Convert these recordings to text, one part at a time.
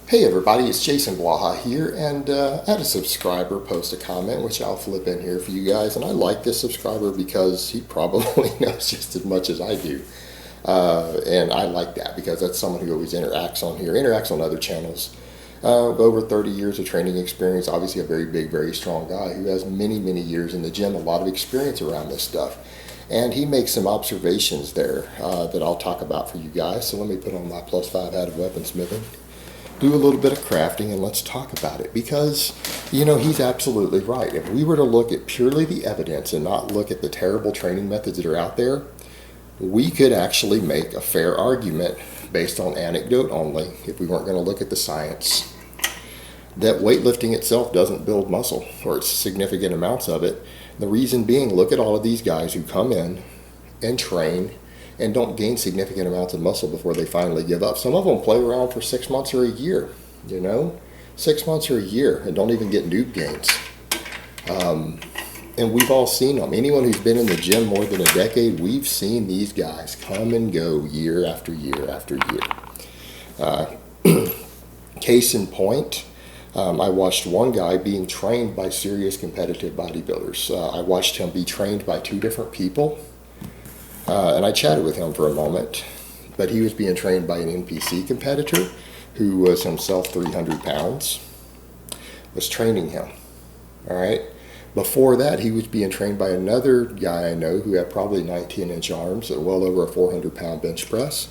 Hey everybody, it's Jason Blaha here, and I had a subscriber post a comment which I'll flip in here for you guys, and I like this subscriber because he probably knows just as much as I do, and I like that because that's someone who always interacts on here, interacts on other channels. Over 30 years of training experience, obviously a very big, very strong guy who has many, many years in the gym, a lot of experience around this stuff. And he makes some observations there that I'll talk about for you guys. So let me put on my +5 hat of weaponsmithing, do a little bit of crafting, and let's talk about it, because he's absolutely right. If we were to look at purely the evidence and not look at the terrible training methods that are out there, we could actually make a fair argument based on anecdote only, if we weren't going to look at the science, that weightlifting itself doesn't build muscle, or it's significant amounts of it. The reason being, look at all of these guys who come in and train and don't gain significant amounts of muscle before they finally give up. Some of them play around for 6 months or a year, 6 months or a year, and don't even get noob gains. And we've all seen them. Anyone who's been in the gym more than a decade, we've seen these guys come and go year after year after year. Case in point, I watched one guy being trained by serious competitive bodybuilders. I watched him be trained by 2 different people. And I chatted with him for a moment, but he was being trained by an NPC competitor who was himself 300 pounds, was training him, all right? Before that, he was being trained by another guy I know who had probably 19-inch arms at well over a 400-pound bench press.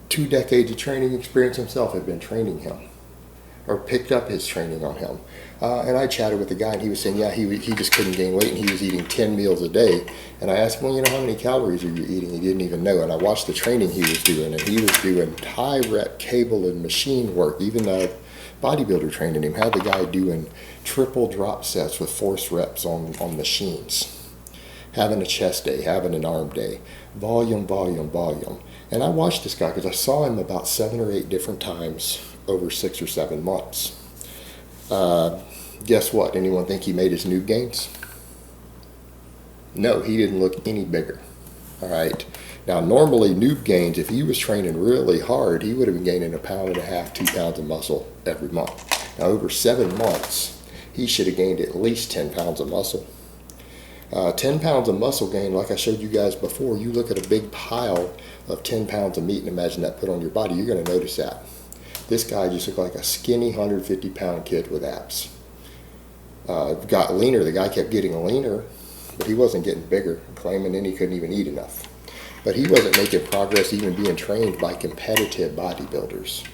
2 decades of training experience himself had been training him, or picked up his training on him. And I chatted with the guy, and he was saying, yeah, he just couldn't gain weight, and he was eating 10 meals a day. And I asked him, well, how many calories are you eating? He didn't even know. And I watched the training he was doing, and he was doing high rep cable and machine work. Even the bodybuilder training him had the guy doing triple drop sets with force reps on machines, having a chest day, having an arm day, volume, volume, volume. And I watched this guy because I saw him about 7 or 8 different times over 6 or 7 months. Guess what? Anyone think he made his noob gains? No, he didn't look any bigger. All right. Now, normally noob gains, if he was training really hard, he would have been gaining 1.5 pounds, 2 pounds of muscle every month. Now, over 7 months, he should have gained at least 10 pounds of muscle. 10 pounds of muscle gain, like I showed you guys before, you look at a big pile of 10 pounds of meat and imagine that put on your body, you're going to notice that. This guy just looked like a skinny 150-pound kid with abs. Got leaner. The guy kept getting leaner, but he wasn't getting bigger, claiming then he couldn't even eat enough. But he wasn't making progress even being trained by competitive bodybuilders.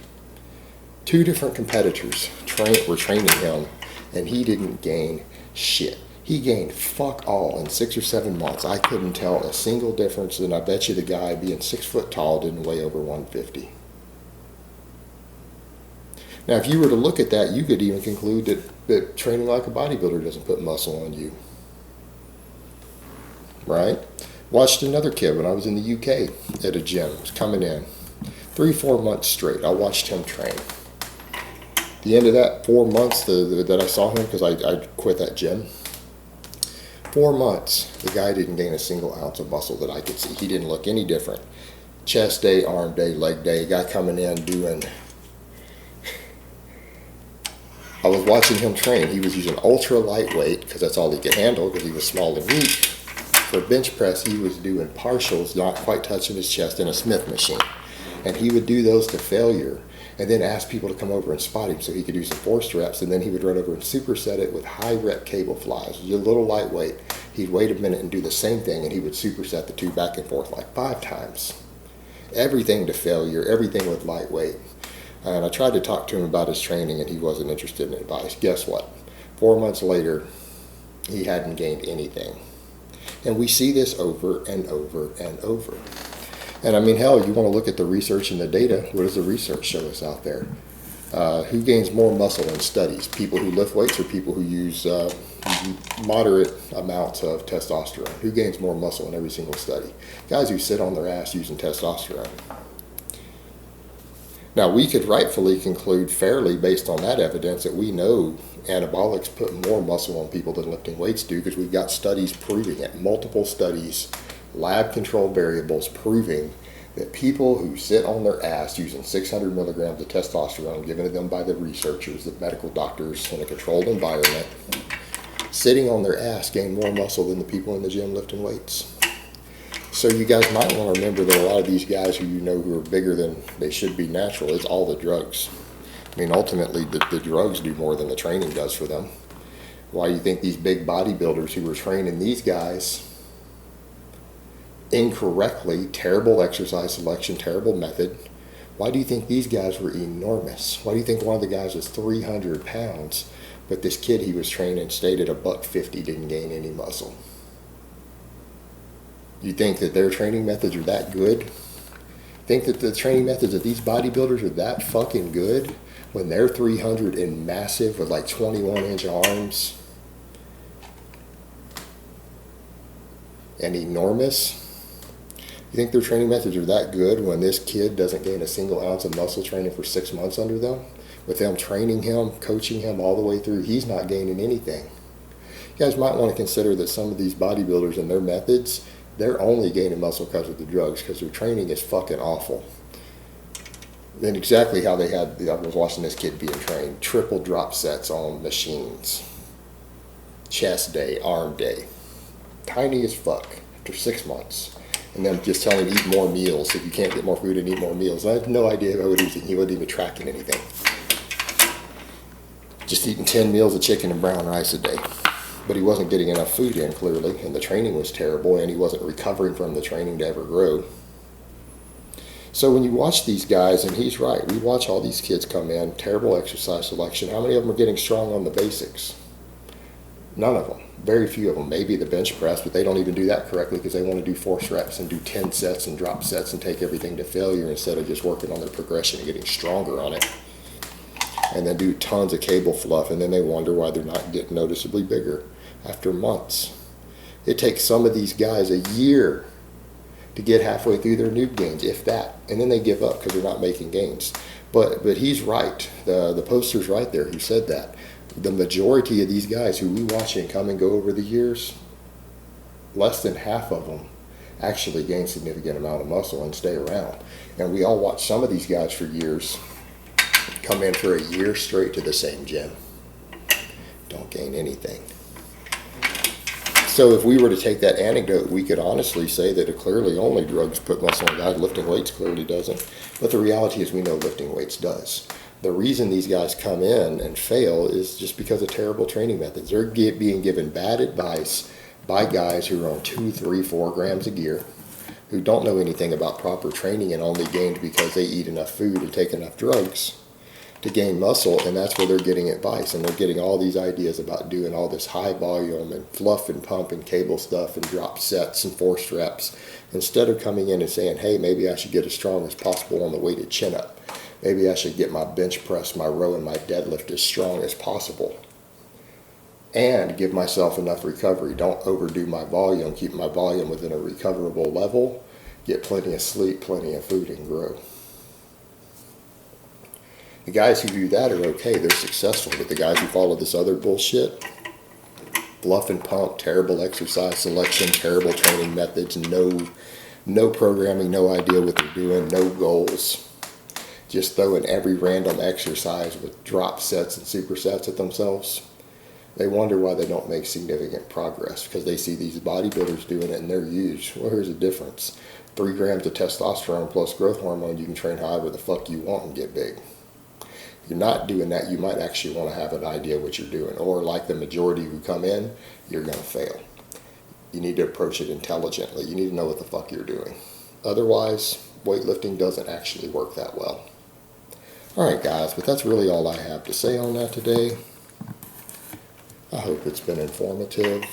2 different competitors were training him, and he didn't gain shit. He gained fuck all in 6 or 7 months. I couldn't tell a single difference, and I bet you the guy being 6 foot tall didn't weigh over 150. Now, if you were to look at that, you could even conclude that training like a bodybuilder doesn't put muscle on you. Right? Watched another kid when I was in the UK at a gym. He was coming in 3-4 months straight. I watched him train. The end of that 4 months that I saw him, because I quit that gym, 4 months, the guy didn't gain a single ounce of muscle that I could see. He didn't look any different. Chest day, arm day, leg day, guy coming in doing... I was watching him train. He was using ultra lightweight because that's all he could handle because he was small and weak. For bench press, he was doing partials, not quite touching his chest, in a Smith machine. And he would do those to failure and then ask people to come over and spot him so he could do some forced reps, and then he would run over and superset it with high rep cable flies. It was a little lightweight. He'd wait a minute and do the same thing, and he would superset the 2 back and forth like 5 times. Everything to failure, everything with lightweight. And I tried to talk to him about his training, and he wasn't interested in advice. Guess what? 4 months later, he hadn't gained anything. And we see this over and over and over. And I mean, hell, you want to look at the research and the data. What does the research show us out there? Who gains more muscle in studies? People who lift weights or people who use moderate amounts of testosterone? Who gains more muscle in every single study? Guys who sit on their ass using testosterone. Now, we could rightfully conclude fairly based on that evidence that we know anabolics put more muscle on people than lifting weights do, because we've got studies proving it, multiple studies, lab-controlled variables proving that people who sit on their ass using 600 milligrams of testosterone given to them by the researchers, the medical doctors in a controlled environment, sitting on their ass gain more muscle than the people in the gym lifting weights. So you guys might want to remember that a lot of these guys who you know who are bigger than they should be natural, it's all the drugs. I mean, ultimately, the drugs do more than the training does for them. Why do you think these big bodybuilders who were training these guys incorrectly, terrible exercise selection, terrible method, why do you think these guys were enormous? Why do you think one of the guys was 300 pounds, but this kid he was training stayed at $150, didn't gain any muscle? You think that their training methods are that good? Think that the training methods of these bodybuilders are that fucking good when they're 300 and massive with like 21-inch arms and enormous? You think their training methods are that good when this kid doesn't gain a single ounce of muscle training for 6 months under them? With them training him, coaching him all the way through, he's not gaining anything. You guys might want to consider that some of these bodybuilders and their methods, they're only gaining muscle because of the drugs, because their training is fucking awful. And exactly how they had, I was watching this kid being trained, triple drop sets on machines. Chest day, arm day. Tiny as fuck after 6 months. And then just telling him eat more meals. If you can't get more food and eat more meals. I have no idea what he was eating. He wasn't even tracking anything. Just eating 10 meals of chicken and brown rice a day. But he wasn't getting enough food in, clearly. And the training was terrible. And he wasn't recovering from the training to ever grow. So when you watch these guys, and he's right, we watch all these kids come in, terrible exercise selection. How many of them are getting strong on the basics? None of them. Very few of them. Maybe the bench press, but they don't even do that correctly because they want to do force reps and do 10 sets and drop sets and take everything to failure instead of just working on their progression and getting stronger on it. And then do tons of cable fluff, and then they wonder why they're not getting noticeably bigger after months. It takes some of these guys a year to get halfway through their noob gains, if that, and then they give up because they're not making gains. But he's right. The poster's right there who said that. The majority of these guys who we watch and come and go over the years, less than half of them actually gain significant amount of muscle and stay around. And we all watch some of these guys for years come in for a year straight to the same gym. Don't gain anything. So if we were to take that anecdote, we could honestly say that it clearly only drugs put muscle on guys. Lifting weights clearly doesn't. But the reality is we know lifting weights does. The reason these guys come in and fail is just because of terrible training methods. They're being given bad advice by guys who are on 2, 3, 4 grams of gear, who don't know anything about proper training and only gained because they eat enough food and take enough drugs to gain muscle, and that's where they're getting advice. And they're getting all these ideas about doing all this high volume and fluff and pump and cable stuff and drop sets and forced reps, instead of coming in and saying, hey, maybe I should get as strong as possible on the weighted chin-up. Maybe I should get my bench press, my row, and my deadlift as strong as possible. And give myself enough recovery. Don't overdo my volume. Keep my volume within a recoverable level. Get plenty of sleep, plenty of food, and grow. The guys who do that are okay. They're successful. But the guys who follow this other bullshit, bluff and pump, terrible exercise selection, terrible training methods, no programming, no idea what they're doing, no goals. Just throw in every random exercise with drop sets and supersets at themselves. They wonder why they don't make significant progress because they see these bodybuilders doing it and they're huge. Well, here's the difference. 3 grams of testosterone plus growth hormone, you can train however the fuck you want and get big. If you're not doing that, you might actually want to have an idea what you're doing. Or like the majority who come in, you're going to fail. You need to approach it intelligently. You need to know what the fuck you're doing. Otherwise, weightlifting doesn't actually work that well. Alright guys, but that's really all I have to say on that today. I hope it's been informative.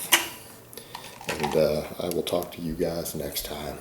And I will talk to you guys next time.